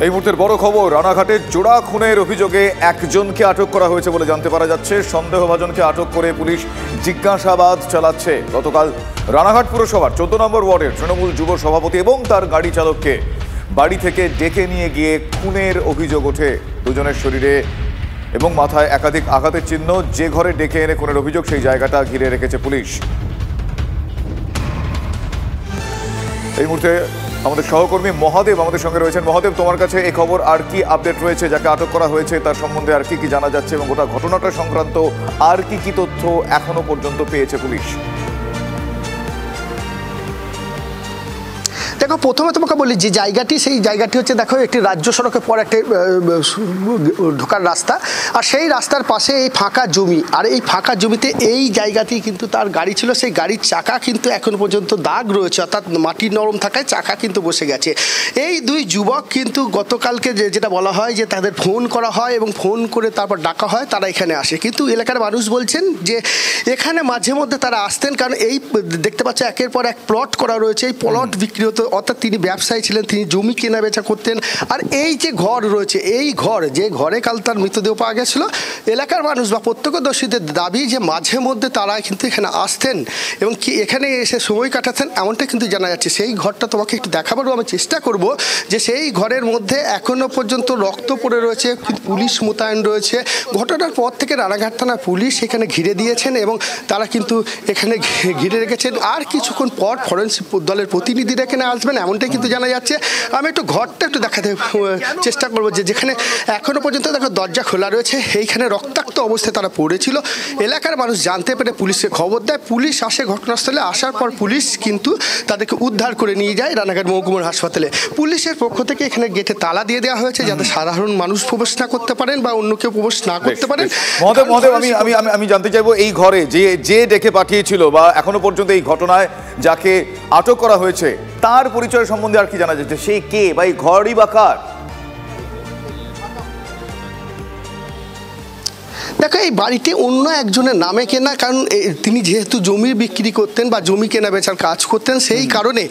এই মুহূর্তের বড় খবর, রানাঘাটে জোড়া খুনের অভিযোগে একজনকে আটক করা হয়েছে বলে জানতে পারা যাচ্ছে। সন্দেহভাজনকে আটক করে পুলিশ জিজ্ঞাসাবাদ চালাচ্ছে। গতকাল রানাঘাট পুরসভার 14 নম্বর ওয়ার্ডের তৃণমূল যুব সভাপতি এবং তার গাড়ি চালককে বাড়ি থেকে ডেকে নিয়ে গিয়ে খুনের অভিযোগ ওঠে। দুজনের শরীরে এবং মাথায় একাধিক আঘাতের চিহ্ন। যে ঘরে ডেকে এনে খুনের অভিযোগ, সেই জায়গাটা ঘিরে রেখেছে পুলিশ। এই মুহূর্তে আমাদের সহকর্মী মহাদেব আমাদের সঙ্গে রয়েছেন। মহাদেব, তোমার কাছে এই খবর আর কি আপডেট রয়েছে? যাকে আটক করা হয়েছে তার সম্বন্ধে আর কি কি জানা যাচ্ছে এবং গোটা ঘটনাটা সংক্রান্ত আর কি কি তথ্য এখনো পর্যন্ত পেয়েছে পুলিশ? দেখো, প্রথমে তোমাকে বলি যে জায়গাটি, সেই জায়গাটি হচ্ছে, দেখো, একটি রাজ্য সড়কের পর একটা ঢোকার রাস্তা, আর সেই রাস্তার পাশে এই ফাঁকা জমি, আর এই ফাঁকা জমিতে এই জায়গাটি কিন্তু তার গাড়ি ছিল। সেই গাড়ির চাকা কিন্তু এখন পর্যন্ত দাগ রয়েছে, অর্থাৎ মাটি নরম থাকায় চাকা কিন্তু বসে গেছে। এই দুই যুবক কিন্তু গতকালকে যেটা বলা হয় যে তাদের ফোন করা হয় এবং ফোন করে তারপর ডাকা হয়, তারা এখানে আসে। কিন্তু এলাকার মানুষ বলছেন যে এখানে মাঝে মধ্যে তারা আসতেন, কারণ এই দেখতে পাচ্ছে একের পর এক প্লট করা রয়েছে। এই প্লট বিক্রি হতো, অর্থাৎ তিনি ব্যবসায়ী ছিলেন, তিনি জমি কেনা বেচা করতেন। আর এই যে ঘর রয়েছে, এই ঘর, যে ঘরে কাল তার মৃতদেহ পাওয়া গেছিল, এলাকার মানুষ বা প্রত্যক্ষদর্শীদের দাবি যে মাঝে মধ্যে তারা কিন্তু এখানে আসতেন এবং কি এখানে এসে সময় কাটাতেন, এমনটা কিন্তু জানা যাচ্ছে। সেই ঘরটা তোমাকে একটু দেখাবারও আমি চেষ্টা করব, যে সেই ঘরের মধ্যে এখনো পর্যন্ত রক্ত পড়ে রয়েছে, পুলিশ মোতায়েন রয়েছে। ঘটনার পর থেকে রানাঘাট থানা পুলিশ এখানে ঘিরে দিয়েছেন এবং তারা কিন্তু এখানে ঘিরে রেখেছেন। আর কিছুক্ষণ পর ফরেন্সিক দলের প্রতিনিধিরা এখানে আসবেন, এমনটাই কিন্তু জানা যাচ্ছে। আমি একটু ঘরটা একটু দেখাতে চেষ্টা করবো, যে যেখানে এখনো পর্যন্ত দেখো দরজা খোলা রয়েছে, এইখানে রক্তাক্ত অবস্থায় তারা পড়েছিল। এলাকার মানুষ জানতে পেরে পুলিশকে খবর দেয়, পুলিশ আসে ঘটনাস্থলে। আসার পর পুলিশ কিন্তু তাদেরকে উদ্ধার করে নিয়ে যায় রানাঘাট মহকুমার হাসপাতালে। পুলিশের পক্ষ থেকে এখানে গেটে তালা দিয়ে দেওয়া হয়েছে, যাতে সাধারণ মানুষ প্রবেশ না করতে পারেন বা অন্য কেউ প্রবেশ না করতে পারেন। মহাদেব, আমি জানতে চাইবো, এই ঘরে যে ডেকে পাঠিয়েছিল বা এখনো পর্যন্ত এই ঘটনায় যাকে আটক করা হয়েছে, তার পরিচয় সম্বন্ধে আর কি জানা যাচ্ছে? সে কে বা এই ঘরই বা কার? দেখো, এই বাড়িটি অন্য একজনের নামে কেনা, কারণ তিনি যেহেতু জমি বিক্রি করতেন বা জমি কেনা বেচার কাজ করতেন, সেই কারণে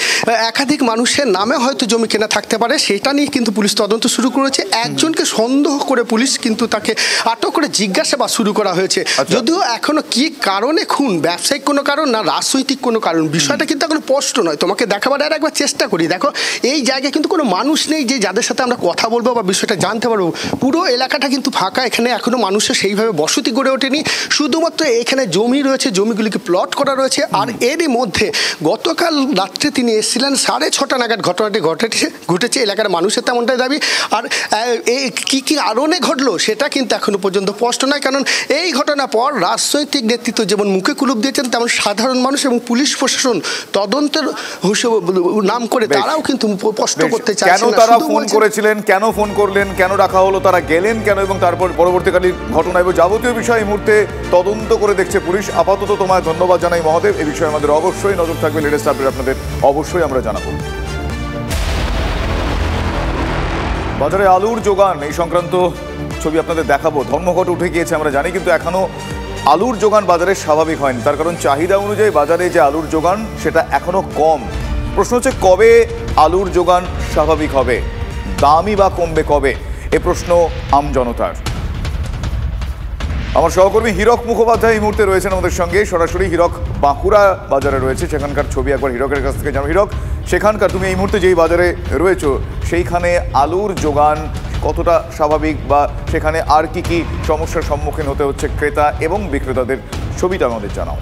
একাধিক মানুষের নামে হয়তো জমি কেনা থাকতে পারে। সেটা নিয়ে কিন্তু পুলিশ তদন্ত শুরু করেছে। একজনকে সন্দেহ করে পুলিশ কিন্তু তাকে আটক করে জিজ্ঞাসাবাদ শুরু করা হয়েছে। যদিও এখনো কি কারণে খুন, ব্যবসায়িক কোনো কারণ না রাজনৈতিক কোনো কারণ, বিষয়টা কিন্তু এখনো স্পষ্ট নয়। তোমাকে দেখাবার আর একবার চেষ্টা করি। দেখো, এই জায়গায় কিন্তু কোনো মানুষ নেই যে যাদের সাথে আমরা কথা বলবো বা বিষয়টা জানতে পারবো। পুরো এলাকাটা কিন্তু ফাঁকা, এখানে এখনো মানুষের সেইভাবে বসতি গড়ে ওঠেনি। শুধুমাত্র এখানে জমি রয়েছে, জমিগুলিকে প্লট করা রয়েছে। আর এরই মধ্যে গতকাল রাত্রে তিনি এসেছিলেন 6:30 নাগাদ ঘটনাটি ঘটেছে, এলাকার মানুষের তেমনটাই দাবি। আর এই কী কী কারণে ঘটলো সেটা কিন্তু এখনো পর্যন্ত স্পষ্ট নয়, কারণ এই ঘটনার পর রাজনৈতিক নেতৃত্ব যেমন মুখে কুলুপ দিয়েছেন, তেমন সাধারণ মানুষ এবং পুলিশ প্রশাসন তদন্তের নাম করে তারাও কিন্তু স্পষ্ট করতে চাইছেন। কেন তারা ফোন করেছিলেন, কেন ফোন করলেন, কেন রাখা হলো, তারা গেলেন কেন, এবং তারপর পরবর্তীকালীন ঘটনা এবং যাবতীয় বিষয় এই মুহূর্তে তদন্ত করে দেখছে পুলিশ। আপাতত তোমায় ধন্যবাদ জানাই মহাদেব। এই বিষয়ে আমাদের অবশ্যই নজর থাকবে, লেটেস্ট আপডেট আপনাদের অবশ্যই আমরা জানাবো। বাজারে আলুর যোগান, এই সংক্রান্ত ছবি আপনাদের দেখাবো। ধর্মঘট উঠে গিয়েছে আমরা জানি, কিন্তু এখনো আলুর যোগান বাজারে স্বাভাবিক হয়নি। তার কারণ চাহিদা অনুযায়ী বাজারে যে আলুর যোগান সেটা এখনো কম। প্রশ্ন হচ্ছে কবে আলুর যোগান স্বাভাবিক হবে, দামই বা কমবে কবে, এ প্রশ্ন আমজনতার। আমার সহকর্মী হীরক মুখোপাধ্যায় এই মুহূর্তে রয়েছেন আমাদের সঙ্গে সরাসরি। হীরক বাঁকুড়া বাজারে রয়েছে, সেখানকার ছবি একবার হীরকের কাছ থেকে জানো। হীরক, সেখানকার তুমি এই মুহূর্তে যেই বাজারে রয়েছো, সেইখানে আলুর যোগান কতটা স্বাভাবিক বা সেখানে আর কি কি সমস্যার সম্মুখীন হতে হচ্ছে ক্রেতা এবং বিক্রেতাদের, ছবিটা আমাদের জানাও।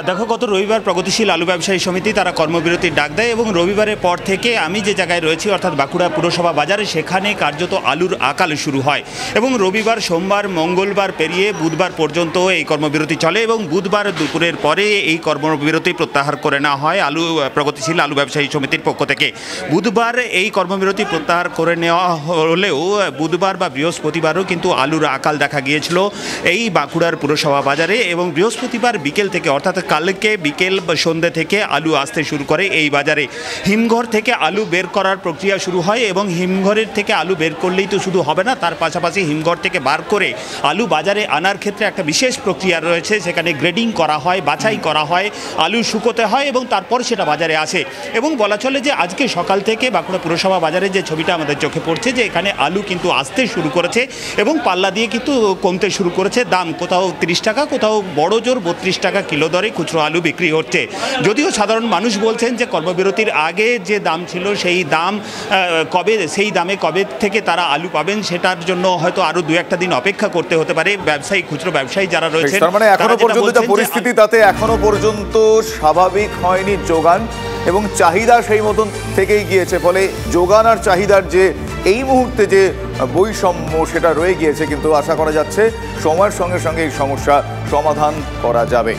দেখো, গত রবিবার প্রগতিশীল আলু ব্যবসায়ী সমিতি তারা কর্মবিরতির ডাক দেয় এবং রবিবারের পর থেকে আমি যে জায়গায় রয়েছি অর্থাৎ বাঁকুড়া পুরসভা বাজারে, সেখানে কার্যত আলুর আকাল শুরু হয় এবং রবিবার, সোমবার, মঙ্গলবার পেরিয়ে বুধবার পর্যন্ত এই কর্মবিরতি চলে এবং বুধবার দুপুরের পরে এই কর্মবিরতি প্রত্যাহার করে নেওয়া হয় প্রগতিশীল আলু ব্যবসায়ী সমিতির পক্ষ থেকে। বুধবার এই কর্মবিরতি প্রত্যাহার করে নেওয়া হলেও বুধবার বা বৃহস্পতিবারও কিন্তু আলুর আকাল দেখা গিয়েছিল এই বাঁকুড়ার পুরসভা বাজারে এবং বৃহস্পতিবার বিকেল থেকে অর্থাৎ অর্থাৎ কালকে বিকেল বা সন্ধ্যে থেকে আলু আসতে শুরু করে এই বাজারে। হিমঘর থেকে আলু বের করার প্রক্রিয়া শুরু হয় এবং হিমঘরের থেকে আলু বের করলেই তো শুধু হবে না, তার পাশাপাশি হিমঘর থেকে বার করে আলু বাজারে আনার ক্ষেত্রে একটা বিশেষ প্রক্রিয়া রয়েছে। সেখানে গ্রেডিং করা হয়, বাছাই করা হয়, আলু শুকোতে হয় এবং তারপর সেটা বাজারে আসে। এবং বলা চলে যে আজকে সকাল থেকে বাঁকুড়া পুরসভা বাজারে যে ছবিটা আমাদের চোখে পড়ছে, যে এখানে আলু কিন্তু আসতে শুরু করেছে এবং পাল্লা দিয়ে কিন্তু কমতে শুরু করেছে। দাম কোথাও 30 টাকা, কোথাও বড় জোর 32 টাকা কিলো দরে খুচরো আলু বিক্রি হচ্ছে। যদিও সাধারণ মানুষ বলছেন যে কর্মবিরতির আগে যে দাম ছিল সেই দাম সেই দামে কবে থেকে তারা আলু পাবেন সেটার জন্য হয়তো আরো 2-1 দিন অপেক্ষা করতে হতে পারে ব্যবসায়ী, খুচরো ব্যবসায়ী যারা রয়েছে। তার মানে এখনো পর্যন্ত যা পরিস্থিতি তাতে এখনো পর্যন্ত স্বাভাবিক হয়নি যোগান, এবং চাহিদা সেই মতন থেকেই গিয়েছে। ফলে যোগান আর চাহিদার যে এই মুহূর্তে যে বৈষম্য সেটা রয়ে গিয়েছে, কিন্তু আশা করা যাচ্ছে সময়ের সঙ্গে সঙ্গে এই সমস্যা সমাধান করা যাবে।